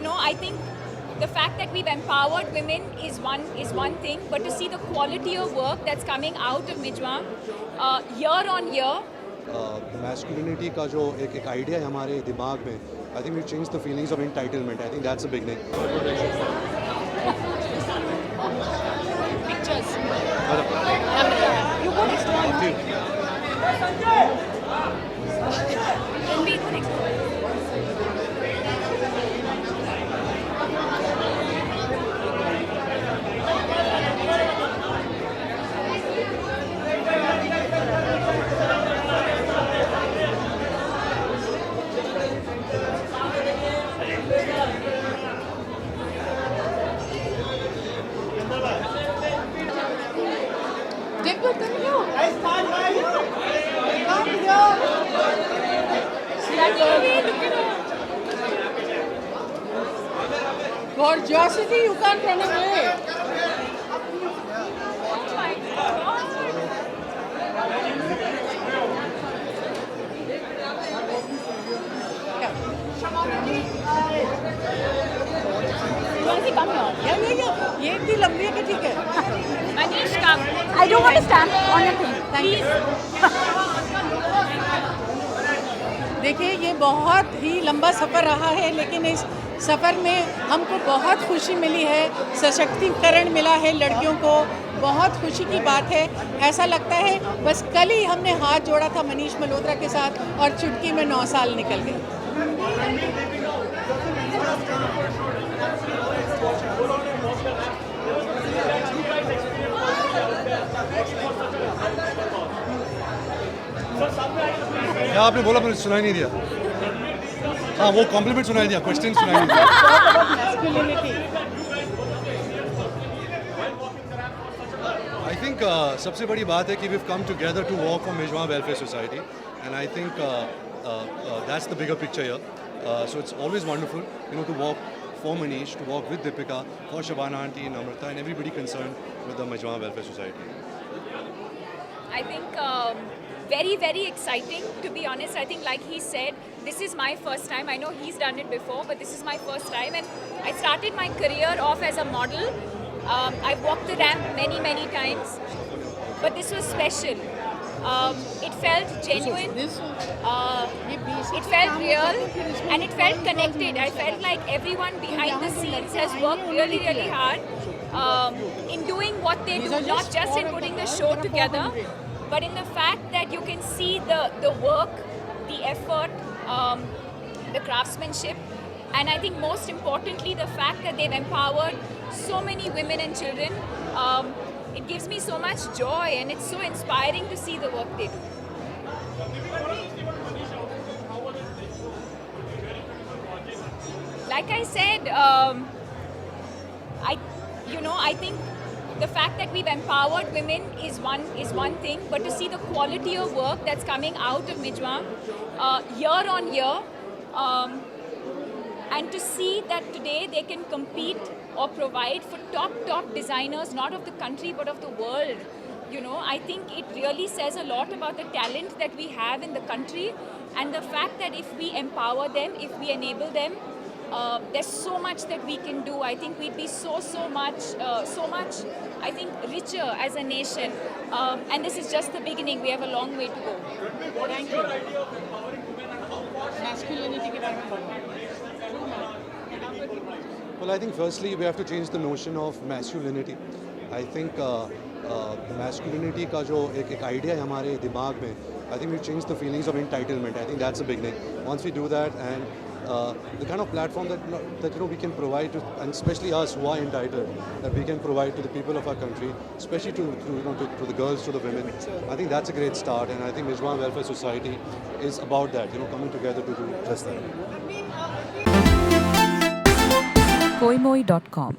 I think the fact that we've empowered women is one thing, but to see the quality of work that's coming out of Mijwa year on year. Masculinity का जो एक idea है हमारे दिमाग में, I think we change the feelings of entitlement. I think that's a beginning. Pictures. You go next one. Can we go next one? Gorgeosity, you can't run away. ये इतनी लंबी है कि ठीक है. Manish, come. I don't want to stand on your thing. Thank you. देखिए, ये बहुत ही लंबा सफ़र रहा है, लेकिन इस सफ़र में हमको बहुत खुशी मिली है, सशक्तिकरण मिला है लड़कियों को. बहुत खुशी की बात है. ऐसा लगता है बस कल ही हमने हाथ जोड़ा था मनीष मल्होत्रा के साथ और चुटकी में 9 साल निकल गए. क्या आपने बोला, मैंने सुनाई नहीं दिया. हाँ, वो कॉम्प्लीमेंट सुनाई दिया, क्वेश्चन सुनाई नहीं दिया. आई थिंक सबसे बड़ी बात है कि we've come together to work for Mijwa Welfare Society, and I think that's the bigger picture here. So it's always wonderful, to work for Manish, to work with Deepika, for Shabana auntie, Namrata, and everybody concerned with the Mijwa Welfare Society. I think very, very exciting, to be honest. I think, like he said, this is my first time. I know he's done it before, but this is my first time. And I started my career off as a model. I've walked the ramp many, many times. But this was special. It felt genuine. It felt real. And it felt connected. I felt like everyone behind the scenes has worked really, really hard in doing what they do. Not just in putting the show together, but in the fact that you can see the work, the effort, the craftsmanship, and I think most importantly the fact that they've empowered so many women and children. It gives me so much joy, and it's so inspiring to see the work they do. Like I said, I think the fact that we've empowered women is one thing, but to see the quality of work that's coming out of Mijwa year on year, and to see that today they can compete or provide for top designers, not of the country but of the world. I think it really says a lot about the talent that we have in the country, and the fact that if we empower them, if we enable them, there's so much that we can do. I think we'd be so much, I think, richer as a nation. And this is just the beginning. We have a long way to go. Thank you. Masculinity के बारे में. Well, I think firstly we have to change the notion of masculinity. I think masculinity का जो एक idea है हमारे दिमाग में, I think we change the feelings of entitlement. I think that's a beginning. Once we do that, and the kind of platform that we can provide to, and especially us who are entitled, that we can provide to the people of our country, especially to the girls, to the women. I think that's a great start, and I think Mijwa Welfare Society is about that. Coming together to do just that. koimoi.com